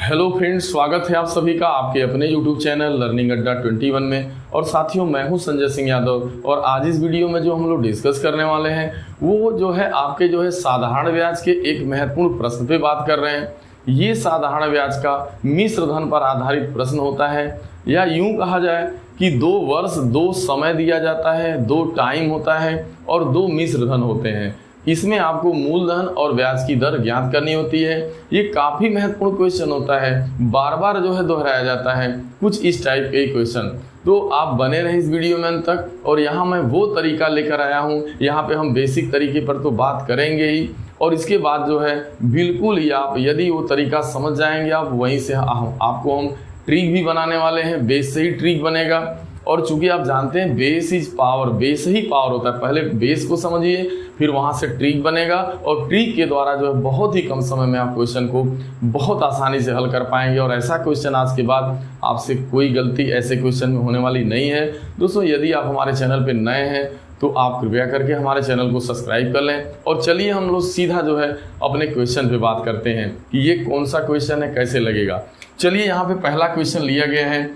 Hello friends, स्वागत है आप सभी का आपके अपने यूट्यूब चैनल लर्निंग अड्डा 21 में। और साथियों, मैं हूं संजय सिंह यादव और आज इस वीडियो में जो हम लोग डिस्कस करने वाले हैं वो जो है आपके जो है साधारण ब्याज के एक महत्वपूर्ण प्रश्न पे बात कर रहे हैं। ये साधारण ब्याज का मिश्र धन पर आधारित प्रश्न होता है, या यूं कहा जाए कि 2 वर्ष 2 समय दिया जाता है, 2 टाइम होता है और 2 मिश्र धन होते हैं। इसमें आपको मूलधन और ब्याज की दर ज्ञात करनी होती है। ये काफ़ी महत्वपूर्ण क्वेश्चन होता है, बार बार जो है दोहराया जाता है कुछ इस टाइप के क्वेश्चन। तो आप बने रहे इस वीडियो में अंत तक। और यहाँ मैं वो तरीका लेकर आया हूँ, यहाँ पे हम बेसिक तरीके पर तो बात करेंगे ही, और इसके बाद जो है बिल्कुल ही आप यदि वो तरीका समझ जाएंगे आप वहीं से आपको हम ट्रिक भी बनाने वाले हैं। बेस से ही ट्रिक बनेगा। और चूंकि आप जानते हैं base is power, base he power होता है। पहले बेस को समझिए, फिर वहां से ट्रिक बनेगा और ट्रिक के द्वारा जो है बहुत ही कम समय में आप क्वेश्चन को बहुत आसानी से हल कर पाएंगे। और ऐसा क्वेश्चन आज के बाद आपसे कोई गलती ऐसे क्वेश्चन में होने वाली नहीं है। दोस्तों, यदि आप हमारे चैनल पर नए हैं तो आप कृपया करके हमारे चैनल को सब्सक्राइब कर लें। और चलिए हम लोग सीधा जो है अपने क्वेश्चन पे बात करते हैं कि ये कौन सा क्वेश्चन है, कैसे लगेगा। चलिए, यहाँ पे पहला क्वेश्चन लिया गया है,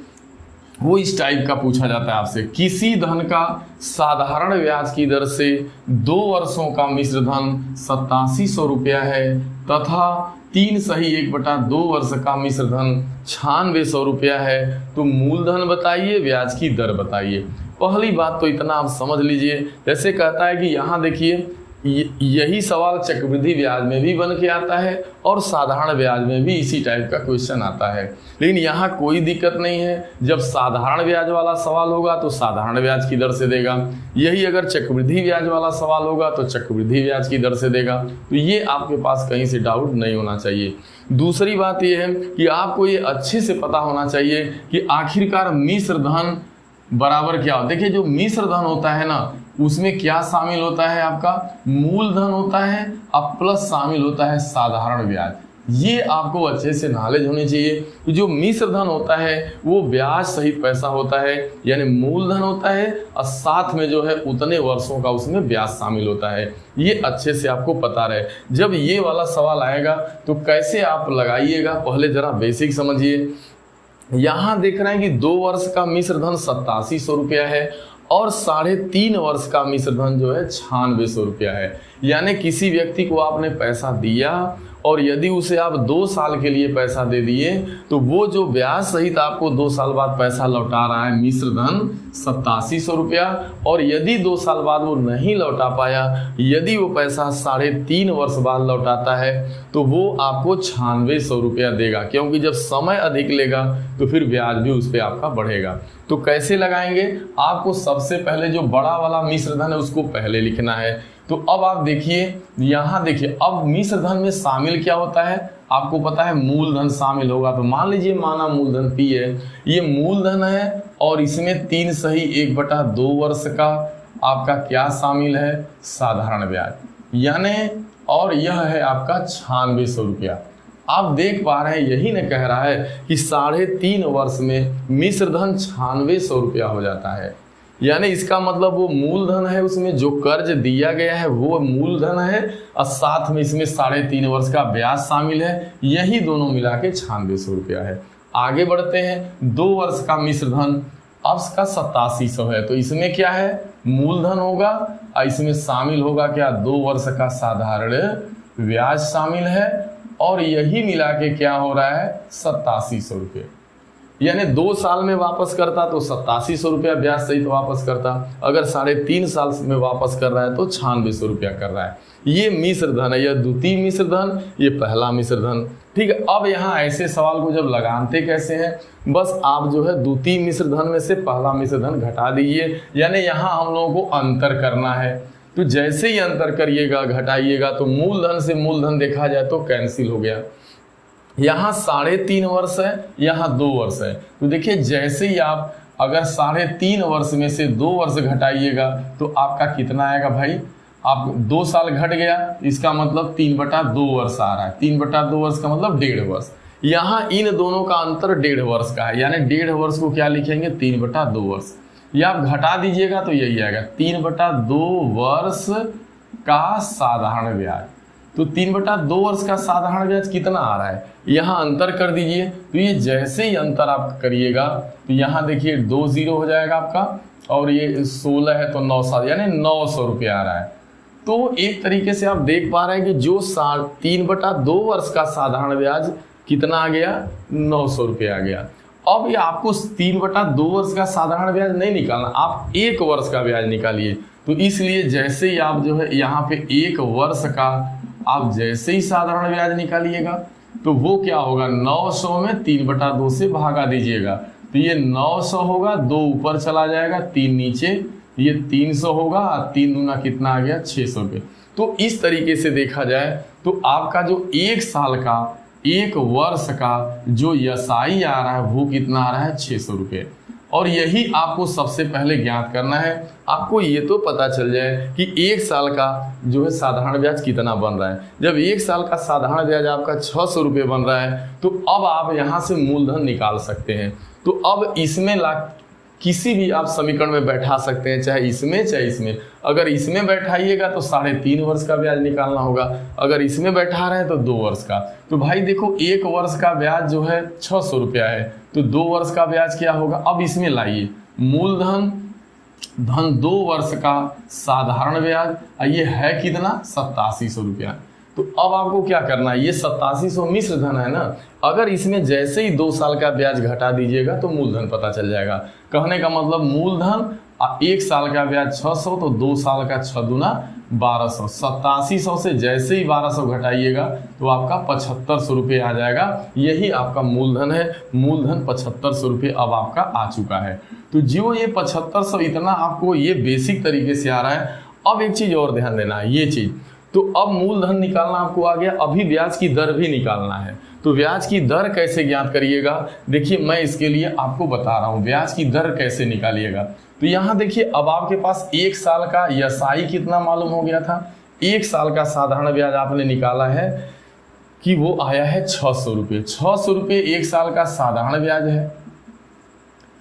वो इस टाइप का पूछा जाता है आपसे। किसी धन का साधारण ब्याज की दर से 2 वर्षों का मिश्र धन 8700 रुपया है तथा 3 सही 1/2 वर्ष का मिश्र धन 9600 रुपया है, तो मूलधन बताइए, ब्याज की दर बताइए। पहली बात तो इतना आप समझ लीजिए, जैसे कहता है कि यहाँ देखिए यही सवाल चक्रवृद्धि ब्याज में भी बन के आता है और साधारण ब्याज में भी इसी टाइप का क्वेश्चन आता है। लेकिन यहाँ कोई दिक्कत नहीं है, जब साधारण ब्याज वाला सवाल होगा तो साधारण ब्याज की दर से देगा, यही अगर चक्रवृद्धि ब्याज वाला सवाल होगा तो चक्रवृद्धि ब्याज की दर से देगा। तो ये आपके पास कहीं से डाउट नहीं होना चाहिए। दूसरी बात यह है कि आपको ये अच्छे से पता होना चाहिए कि आखिरकार मिश्र धन बराबर क्या हो। देखिए, जो मिश्र धन होता है ना, उसमें क्या शामिल होता है, आपका मूलधन होता है अब प्लस शामिल होता है साधारण ब्याज। ये आपको अच्छे से नॉलेज होनी चाहिए। तो जो मिश्र धन होता है वो ब्याज सहित पैसा होता है, यानी मूलधन होता है और साथ में जो है उतने वर्षों का उसमें ब्याज शामिल होता है। ये अच्छे से आपको पता रहे। जब ये वाला सवाल आएगा तो कैसे आप लगाइएगा, पहले जरा बेसिक समझिए। यहाँ देख रहे हैं कि 2 वर्ष का मिश्र धन 8700 रुपया है और 3.5 वर्ष का मिश्र धन जो है 9600 रुपया है। यानी किसी व्यक्ति को आपने पैसा दिया और यदि उसे आप 2 साल के लिए पैसा दे दिए तो वो जो ब्याज सहित आपको 2 साल बाद पैसा लौटा रहा है मिश्र धन 8700 रुपया, और यदि 2 साल बाद वो नहीं लौटा पाया, यदि वो पैसा 3.5 वर्ष बाद लौटाता है तो वो आपको 9600 रुपया देगा, क्योंकि जब समय अधिक लेगा तो फिर ब्याज भी उस पर आपका बढ़ेगा। तो कैसे लगाएंगे, आपको सबसे पहले जो बड़ा वाला मिश्र धन है उसको पहले लिखना है। तो अब आप देखिए, यहाँ देखिए, अब मिश्र धन में शामिल क्या होता है, आपको पता है मूलधन शामिल होगा। तो मान लीजिए माना मूलधन P है, ये मूलधन है और इसमें 3 सही 1/2 वर्ष का आपका क्या शामिल है, साधारण ब्याज, यानी और यह है आपका 9600 रुपया। आप देख पा रहे हैं, यही न कह रहा है कि 3.5 वर्ष में मिश्र धन 9600 रुपया हो जाता है। यानी इसका मतलब वो मूलधन है, उसमें जो कर्ज दिया गया है वो मूलधन है और साथ में इसमें 3.5 वर्ष का ब्याज शामिल है, यही दोनों मिला के 9600 रुपया है। आगे बढ़ते हैं, 2 वर्ष का मिश्र धन अब इसका 8700 है, तो इसमें क्या है, मूलधन होगा और इसमें शामिल होगा क्या, 2 वर्ष का साधारण ब्याज शामिल है, और यही मिला के क्या हो रहा है, 8700 रुपये। यानी 2 साल में वापस करता तो 8700 रुपया ब्याज सहित वापस करता, अगर 3.5 साल में वापस कर रहा है तो 9600 रुपया कर रहा है। ये मिश्र धन है, यह द्वितीय मिश्र धन, ये पहला मिश्र धन। ठीक है, अब यहाँ ऐसे सवाल को जब लगाते कैसे हैं, बस आप जो है द्वितीय मिश्र धन में से पहला मिश्र धन घटा दीजिए, यानी यहाँ हम लोगों को अंतर करना है। तो जैसे ही अंतर करिएगा, घटाइएगा, तो मूलधन से मूलधन देखा जाए तो कैंसिल हो गया। यहाँ 3.5 वर्ष है, यहाँ 2 वर्ष है। तो देखिए, जैसे ही आप अगर 3.5 वर्ष में से 2 वर्ष घटाइएगा तो आपका कितना आएगा भाई, आप 2 साल घट गया, इसका मतलब 3/2 वर्ष आ रहा है। 3/2 वर्ष का मतलब 1.5 वर्ष। यहाँ इन दोनों का अंतर 1.5 वर्ष का है, यानी 1.5 वर्ष को क्या लिखेंगे, 3/2 वर्ष। या आप घटा दीजिएगा तो यही आएगा, 3/2 वर्ष का साधारण ब्याज। तो 3/2 वर्ष का साधारण ब्याज कितना आ रहा है, यहाँ अंतर कर दीजिए। तो ये जैसे ही अंतर आप करिएगा तो यहाँ देखिए 2 0 हो जाएगा आपका, और ये 16 है तो 9 7 यानी 900 रुपये आ रहा है। तो एक तरीके से आप देख पा रहे हैं कि जो 3/2 वर्ष का साधारण ब्याज कितना आ गया, 900 रुपये आ गया। अब ये आपको 3/2 वर्ष का साधारण ब्याज नहीं निकालना, आप 1 वर्ष का ब्याज निकालिए। तो इसलिए जैसे ही आप जो है यहाँ पे 1 वर्ष का आप जैसे ही साधारण ब्याज निकालिएगा तो वो क्या होगा, 900 में 3/2 से भागा दीजिएगा। तो ये 900 होगा, 2 ऊपर चला जाएगा, 3 नीचे, ये 300 होगा, 3 दूना कितना आ गया, 600 रुपये। तो इस तरीके से देखा जाए तो आपका जो 1 साल का 1 वर्ष का जो एसआई आ रहा है वो कितना आ रहा है, 600 रुपये। और यही आपको सबसे पहले ज्ञात करना है। आपको ये तो पता चल जाए कि 1 साल का जो है साधारण ब्याज कितना बन रहा है। जब 1 साल का साधारण ब्याज आपका 600 रुपये बन रहा है तो अब आप यहाँ से मूलधन निकाल सकते हैं। तो अब इसमें किसी भी आप समीकरण में बैठा सकते हैं, चाहे इसमें चाहे इसमें। अगर इसमें बैठाइएगा तो 3.5 वर्ष का ब्याज निकालना होगा, अगर इसमें बैठा रहे तो 2 वर्ष का। तो भाई देखो 1 वर्ष का ब्याज जो है 600 रुपया है, तो 2 वर्ष का ब्याज क्या होगा। अब इसमें लाइए मूलधन धन 2 वर्ष का साधारण ब्याज, ये है कितना, 8700 रुपया। तो अब आपको क्या करना है, ये 8700 मिश्र धन है ना, अगर इसमें जैसे ही 2 साल का ब्याज घटा दीजिएगा तो मूलधन पता चल जाएगा। कहने का मतलब मूलधन 1 साल का ब्याज 600 तो 2 साल का 6 दूना 1200, 8700 से जैसे ही 1200 घटाइएगा तो आपका 7500 रुपये आ जाएगा। यही आपका मूलधन है, मूलधन 7500 रुपये अब आपका आ चुका है। तो जो ये 7500 इतना आपको ये बेसिक तरीके से आ रहा है। अब एक चीज़ और ध्यान देना है, ये चीज़ तो अब मूलधन निकालना आपको आ गया, अभी ब्याज की दर भी निकालना है। तो ब्याज की दर कैसे ज्ञात करिएगा, देखिए मैं इसके लिए आपको बता रहा हूँ ब्याज की दर कैसे निकालिएगा। तो यहाँ देखिए अब आपके पास 1 साल का एसआई कितना मालूम हो गया था, 1 साल का साधारण ब्याज आपने निकाला है कि वो आया है 600 रुपये। 600 रुपये 1 साल का साधारण ब्याज है।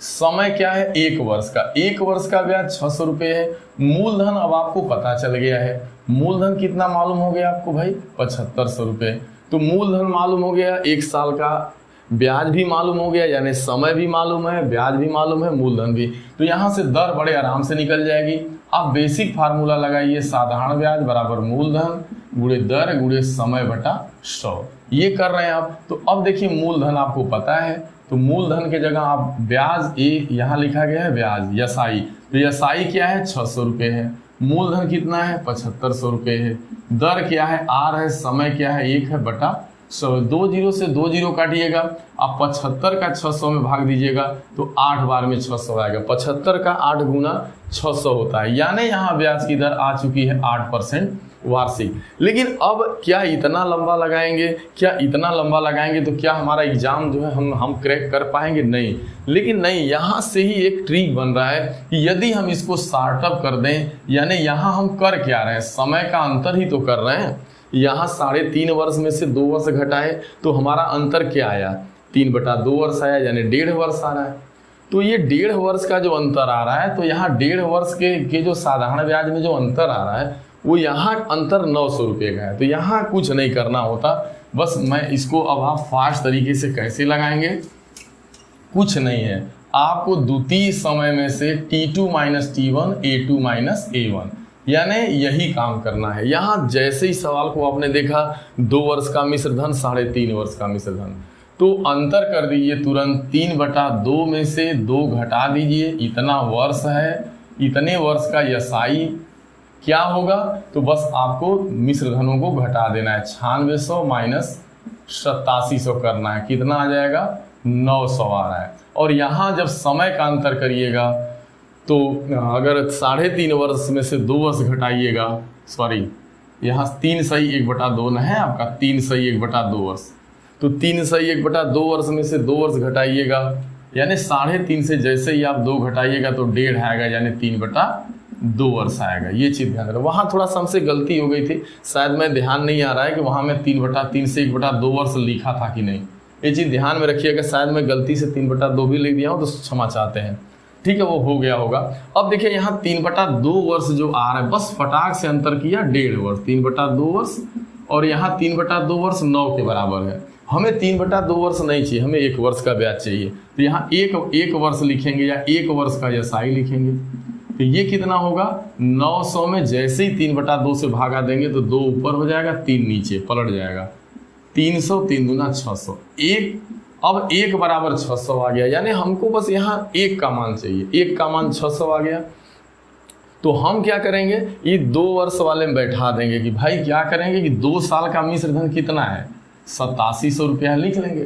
समय क्या है, 1 वर्ष का, 1 वर्ष का ब्याज 600 रुपये है। मूलधन अब आपको पता चल गया है, मूलधन कितना मालूम हो गया आपको भाई, 7500 रुपये। तो मूलधन मालूम हो गया, 1 साल का ब्याज भी मालूम हो गया, यानी समय भी मालूम है, ब्याज भी मालूम है, मूलधन भी। तो यहाँ से दर बड़े आराम से निकल जाएगी। आप बेसिक फार्मूला लगाइए, साधारण ब्याज बराबर मूलधन गुणे दर गुणे समय बटा 100, ये कर रहे हैं आप। तो अब देखिए मूलधन आपको पता है, तो मूलधन के जगह आप ब्याज यहाँ लिखा गया है ब्याज एसआई, तो एसआई क्या है, 600 रुपये है। मूलधन कितना है, 7500 रुपये है। दर क्या है, आर है। समय क्या है, 1 है बटा 100। 2 0 से 2 0 काटिएगा, आप 75 का 600 में भाग दीजिएगा तो 8 बार में 600 आएगा। 75 का 8 गुना 600 होता है, यानी यहाँ ब्याज की दर आ चुकी है 8% वार्षिक। लेकिन अब क्या इतना लंबा लगाएंगे, क्या इतना लंबा लगाएंगे तो क्या हमारा एग्जाम जो है हम क्रैक कर पाएंगे, नहीं। लेकिन नहीं, यहाँ से ही एक ट्रिक बन रहा है कि यदि हम इसको शार्टअप कर दें, यानी यहाँ हम कर क्या रहे हैं, समय का अंतर ही तो कर रहे हैं। यहाँ 3.5 वर्ष में से 2 वर्ष घटाए तो हमारा अंतर क्या आया, 3/2 वर्ष आया, यानी 1.5 वर्ष आ रहा है। तो ये 1.5 वर्ष का जो अंतर आ रहा है, तो यहाँ 1.5 वर्ष के जो साधारण ब्याज में जो अंतर आ रहा है वो यहाँ अंतर 900 रुपये का है। तो यहाँ कुछ नहीं करना होता, बस मैं इसको अब आप फास्ट तरीके से कैसे लगाएंगे, कुछ नहीं है, आपको द्वितीय समय में से T2 - T1 A2 - A1 यानी यही काम करना है। यहाँ जैसे ही सवाल को आपने देखा 2 वर्ष का मिश्र धन 3.5 वर्ष का मिश्र धन, तो अंतर कर दीजिए तुरंत, 3/2 में से 2 घटा दीजिए, इतना वर्ष है, इतने वर्ष का एसआई क्या होगा, तो बस आपको मिश्र धनों को घटा देना है। 9600 माइनस 8700 करना है, कितना आ जाएगा, 900 आ रहा है। और यहाँ जब समय का अंतर करिएगा तो अगर 3.5 वर्ष में से 2 वर्ष घटाइएगा, सॉरी यहाँ 3 सही 1/2 न है आपका, 3 सही 1/2 वर्ष, तो 3 सही 1/2 वर्ष में से 2 वर्ष घटाइएगा, यानी 3.5 से जैसे ही आप 2 घटाइएगा तो 1.5 आएगा, यानी 3/2 वर्ष आएगा। ये चीज़ ध्यान रखना। वहाँ थोड़ा सा हमसे गलती हो गई थी, शायद मैं ध्यान नहीं आ रहा है कि वहाँ मैं 3/3 से 1/2 वर्ष लिखा था कि नहीं, ये चीज़ ध्यान में रखिएगा। शायद मैं गलती से 3/2 भी लिख दिया हूँ, तो क्षमा चाहते हैं, ठीक है, वो हो गया होगा। अब देखिए यहाँ 3/2 वर्ष जो आ रहा है, बस फटाक से अंतर किया 1.5 वर्ष, 3/2 वर्ष और यहाँ 3/2 वर्ष 9 के बराबर है। हमें 3/2 वर्ष नहीं चाहिए, हमें 1 वर्ष का ब्याज चाहिए। तो यहाँ एक वर्ष लिखेंगे या 1 वर्ष का एसआई लिखेंगे। तो ये कितना होगा 900 में जैसे ही 3/2 से भागा देंगे तो 2 ऊपर हो जाएगा, 3 नीचे पलट जाएगा। 300, 3 दूना 600, अब 1 बराबर 600 आ गया। यानी हमको बस यहाँ 1 का मान चाहिए, 1 का मान 600 आ गया। तो हम क्या करेंगे, ये 2 वर्ष वाले में बैठा देंगे कि भाई क्या करेंगे कि 2 साल का मिश्र धन कितना है 8700 रुपया लिख लेंगे।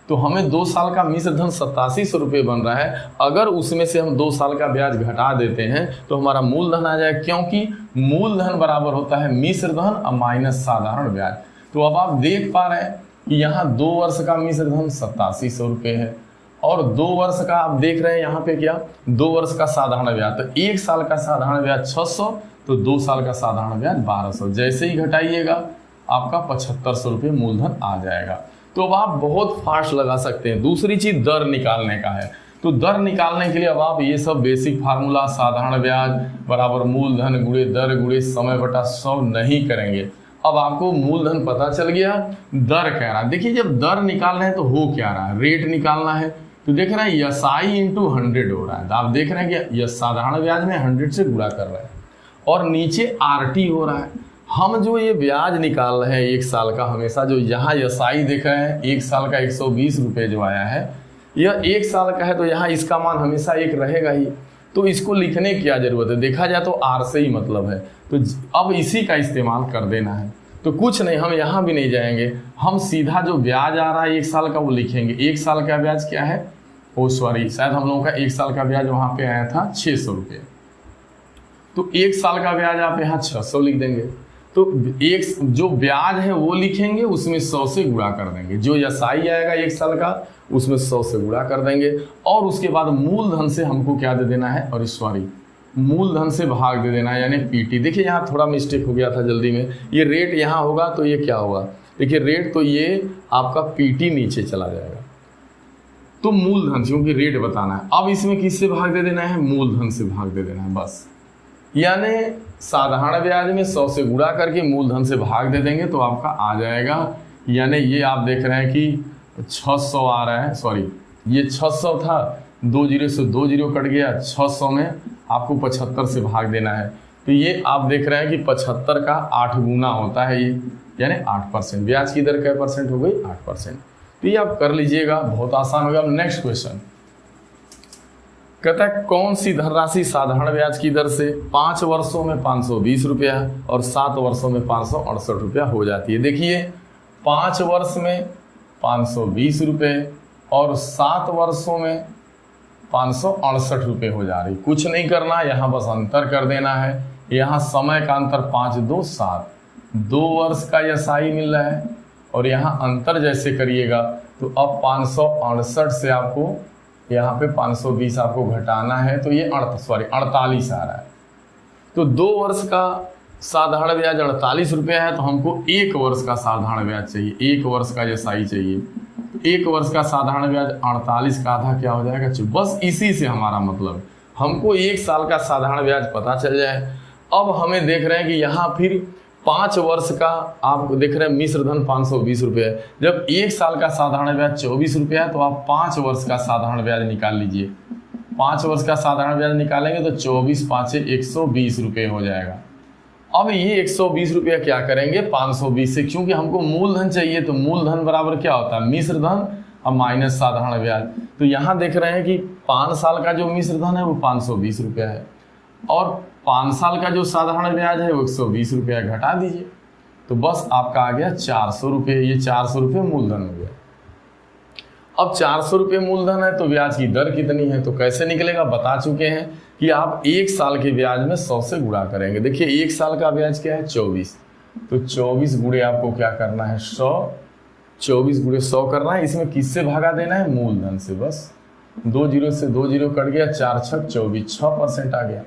तो हमें 2 साल का मिश्र धन 8700 रुपये बन रहा है। अगर उसमें से हम 2 साल का ब्याज घटा देते हैं तो हमारा मूलधन आ जाएगा, क्योंकि मूलधन बराबर होता है मिश्र धन और माइनस साधारण ब्याज। तो अब आप देख पा रहे हैं कि यहाँ 2 वर्ष का मिश्र धन 8700 रुपये है और 2 वर्ष का आप देख रहे हैं यहाँ पे क्या 2 वर्ष का साधारण ब्याज। तो 1 साल का साधारण ब्याज 600, तो 2 साल का साधारण ब्याज 1200। जैसे ही घटाइएगा आपका 7500 रुपये मूलधन आ जाएगा। तो अब आप बहुत फास्ट लगा सकते हैं। दूसरी चीज दर निकालने का है। तो दर निकालने के लिए अब आप ये सब बेसिक फार्मूला साधारण ब्याज बराबर मूलधन गुणे दर गुणे समय बटा 100 नहीं करेंगे। अब आपको मूलधन पता चल गया, दर कह रहा है। देखिए जब दर निकालना है तो हो क्या रहा है, रेट निकालना है। तो देख रहे हैं एसआई इंटू 100 हो रहा है। तो आप देख रहे हैं कि यस साधारण ब्याज में 100 से गुणा कर रहे हैं और नीचे आरटी हो रहा है। हम जो ये ब्याज निकाल रहे हैं 1 साल का, हमेशा जो यहाँ एसआई देख रहे हैं 1 साल का 120 रुपये जो आया है, यह 1 साल का है तो यहाँ इसका मान हमेशा 1 रहेगा ही। तो इसको लिखने की क्या जरूरत है, देखा जाए तो आर से ही मतलब है। तो अब इसी का इस्तेमाल कर देना है। तो कुछ नहीं, हम यहाँ भी नहीं जाएंगे, हम सीधा जो ब्याज आ रहा है 1 साल का वो लिखेंगे। 1 साल का ब्याज क्या है, शायद हम लोगों का 1 साल का ब्याज वहाँ पे आया था 600 रुपये। तो 1 साल का ब्याज आप यहाँ 600 लिख देंगे। तो एक जो ब्याज है वो लिखेंगे, उसमें 100 से गुणा कर देंगे। जो एसआई आएगा 1 साल का उसमें 100 से गुणा कर देंगे और उसके बाद मूलधन से हमको क्या दे देना है, और मूलधन से भाग दे देना है, यानी पीटी। देखिए यहाँ थोड़ा मिस्टेक हो गया था जल्दी में, ये रेट यहाँ होगा तो ये क्या होगा, देखिए रेट तो ये आपका पीटी नीचे चला जाएगा। तो मूलधन से, क्योंकि रेट बताना है, अब इसमें किससे भाग दे देना है, मूलधन से भाग दे देना है बस। यानी साधारण ब्याज में 100 से गुणा करके मूलधन से भाग दे देंगे तो आपका आ जाएगा। यानी ये आप देख रहे हैं कि 600 आ रहा है, सॉरी ये 600 था, 2 जीरो से 2 जीरो कट गया, 600 में आपको 75 से भाग देना है। तो ये आप देख रहे हैं कि 75 का 8 गुना होता है ये, यानी 8%। ब्याज की दर क्या परसेंट हो गई, 8%। तो ये आप कर लीजिएगा, बहुत आसान होगा। नेक्स्ट क्वेश्चन कहता है कौन सी धनराशि साधारण ब्याज की दर से 5 वर्षों में 520 रुपया और 7 वर्षों में 568 रुपया हो जाती है। देखिए 5 वर्ष में 520 रुपये और 7 वर्षों में 568 रुपये हो जा रही। कुछ नहीं करना, यहाँ बस अंतर कर देना है। यहाँ समय का अंतर 5 2 7, 2 वर्ष का एसआई मिल रहा है और यहाँ अंतर जैसे करिएगा तो अब 568 से आपको यहाँ पे 520 आपको घटाना है तो ये 48 आ रहा है। तो 2 वर्ष का साधारण ब्याज 48 रुपया है, तो हमको 1 वर्ष का साधारण ब्याज चाहिए, 1 वर्ष का एसआई चाहिए। 1 वर्ष का साधारण ब्याज 48 का आधा क्या हो जाएगा, बस इसी से हमारा मतलब, हमको 1 साल का साधारण ब्याज पता चल जाए। अब हमें देख रहे हैं कि यहाँ फिर 5 वर्ष का आप देख रहे हैं मिश्र धन 520 रुपये है। जब 1 साल का साधारण ब्याज 24 रुपया है तो आप 5 वर्ष का साधारण ब्याज निकाल लीजिए। 5 वर्ष का साधारण ब्याज निकालेंगे तो 24 5 120 रुपये हो जाएगा। अब ये 120 रुपया क्या करेंगे 520 से, क्योंकि हमको मूलधन चाहिए तो मूलधन बराबर क्या होता है मिश्र धन और माइनस साधारण ब्याज। तो यहाँ देख रहे हैं कि 5 साल का जो मिश्र धन है वो 520 रुपया है और 5 साल का जो साधारण ब्याज है वो 120 रुपया, घटा दीजिए तो बस आपका आ गया 400 रुपये। ये 400 रुपये मूलधन हो गया। अब 400 रुपये मूलधन है तो ब्याज की दर कितनी है, तो कैसे निकलेगा बता चुके हैं कि आप 1 साल के ब्याज में 100 से गुणा करेंगे। देखिए 1 साल का ब्याज क्या है 24, तो 24 गुणे आपको क्या करना है 100, 24 गुणे 100 करना है। इसमें किससे भागा देना है मूलधन से, बस 2 जीरो से 2 जीरो कट गया, 4 6 24, 6% आ गया।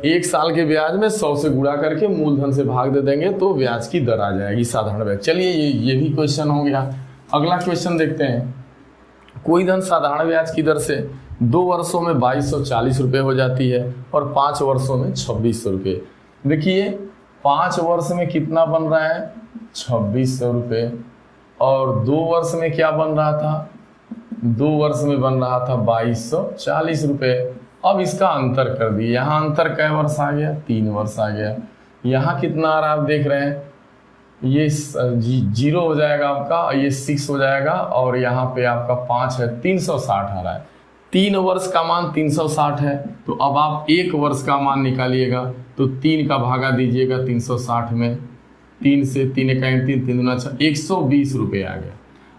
1 साल के ब्याज में 100 से गुणा करके मूलधन से भाग दे देंगे तो ब्याज की दर आ जाएगी साधारण ब्याज। चलिए ये भी क्वेश्चन हो गया। अगला क्वेश्चन देखते हैं। कोई धन साधारण ब्याज की दर से 2 वर्षों में 2240 रुपये हो जाती है और 5 वर्षों में 2600 रुपये। देखिए 5 वर्ष में कितना बन रहा है 2600 रुपये, और 2 वर्ष में क्या बन रहा था, 2 वर्ष में बन रहा था 2240 रुपये। अब इसका अंतर कर दिए, यहाँ अंतर कै वर्ष आ गया, 3 वर्ष आ गया। यहाँ कितना आ रहा है आप देख रहे हैं, ये 0 हो जाएगा आपका, ये 6 हो जाएगा, और यहाँ पे आपका 5 है, 360 आ रहा है। 3 वर्ष का मान 360 है, तो अब आप 1 वर्ष का मान निकालिएगा, तो 3 का भागा दीजिएगा 360 में, 3 से 3 1 3 3 दूना 6, 120 रुपये आ गया।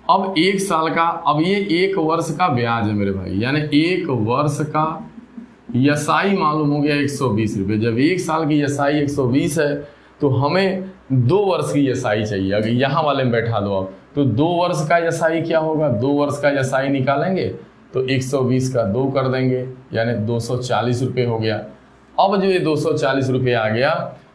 अब 1 साल का, अब ये 1 वर्ष का ब्याज है मेरे भाई, यानी 1 वर्ष का एसआई मालूम हो गया 120 रुपये। जब 1 साल की एसआई 120 है तो हमें 2 वर्ष की एसआई चाहिए। अगर यहाँ वाले में बैठा दो आप, तो 2 वर्ष का एसआई क्या होगा, 2 वर्ष का एसआई निकालेंगे तो 120 का 2 कर देंगे, यानी 240 रुपये हो गया। अब जो ये 240 रुपये आ गया,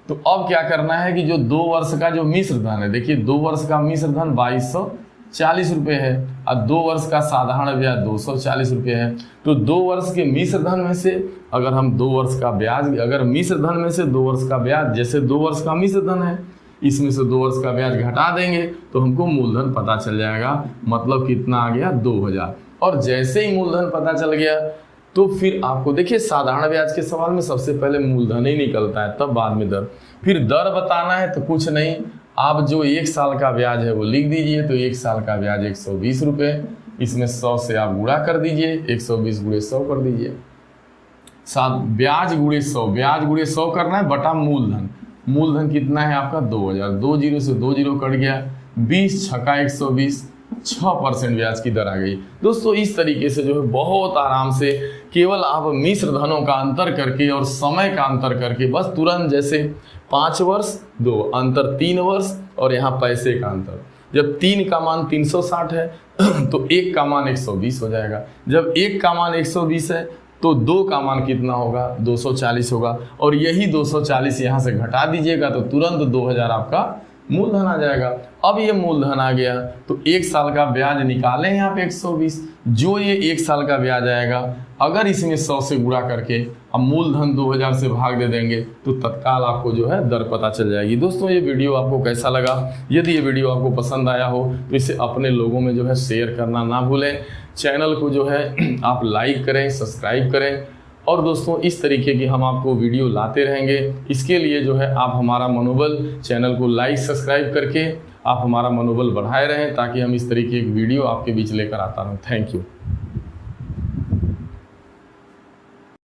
तो अब क्या करना है कि जो 2 वर्ष का जो मिश्र धन है, देखिए 2 वर्ष का मिश्र धन 2240 रुपये है, और 2 वर्ष का साधारण ब्याज 240 रुपये है। तो 2 वर्ष के मिश्र धन में से अगर हम 2 वर्ष का ब्याज, अगर मिश्र धन में से 2 वर्ष का ब्याज, जैसे 2 वर्ष का मिश्र धन है, इसमें से 2 वर्ष का ब्याज घटा देंगे तो हमको मूलधन पता चल जाएगा, मतलब कितना आ गया 2000। और जैसे ही मूलधन पता चल गया तो फिर आपको देखिए साधारण ब्याज के सवाल में सबसे पहले मूलधन ही निकलता है, तब बाद में दर। फिर दर बताना है तो कुछ नहीं, आप जो 1 साल का ब्याज है वो लिख दीजिए। तो 1 साल का ब्याज 120 रुपये, इसमें 100 से आप गुणा कर दीजिए, 120 गुणे 100 कर दीजिए। ब्याज गुणे 100, ब्याज गुणे 100 करना है बटा मूलधन। मूलधन कितना है आपका 2000, 2 जीरो से 2 जीरो कट गया, 20 छक्का 120, 6% ब्याज की दर आ गई। दोस्तों इस तरीके से जो है बहुत आराम से केवल आप मिश्र धनों का अंतर करके और समय का अंतर करके बस तुरंत, जैसे 5 वर्ष 2 अंतर 3 वर्ष, और यहाँ पैसे का अंतर, जब 3 का मान 360 है तो 1 का मान 120 हो जाएगा। जब 1 का मान 120 है तो 2 का मान कितना होगा 240 होगा, और यही 240 यहाँ से घटा दीजिएगा तो तुरंत 2000 आपका मूलधन आ जाएगा। अब ये मूलधन आ गया तो 1 साल का ब्याज निकालें यहाँ पे 120, जो ये 1 साल का ब्याज आएगा अगर इसमें 100 से गुणा करके अब मूलधन 2000 से भाग दे देंगे तो तत्काल आपको जो है दर पता चल जाएगी। दोस्तों ये वीडियो आपको कैसा लगा, यदि ये वीडियो आपको पसंद आया हो तो इसे अपने लोगों में जो है शेयर करना ना भूलें। चैनल को जो है आप लाइक करें, सब्सक्राइब करें, और दोस्तों इस तरीके की हम आपको वीडियो लाते रहेंगे। इसके लिए जो है आप हमारा मनोबल, चैनल को लाइक सब्सक्राइब करके आप हमारा मनोबल बढ़ाए रहें, ताकि हम इस तरीके की वीडियो आपके बीच लेकर आता रहूं। Thank you.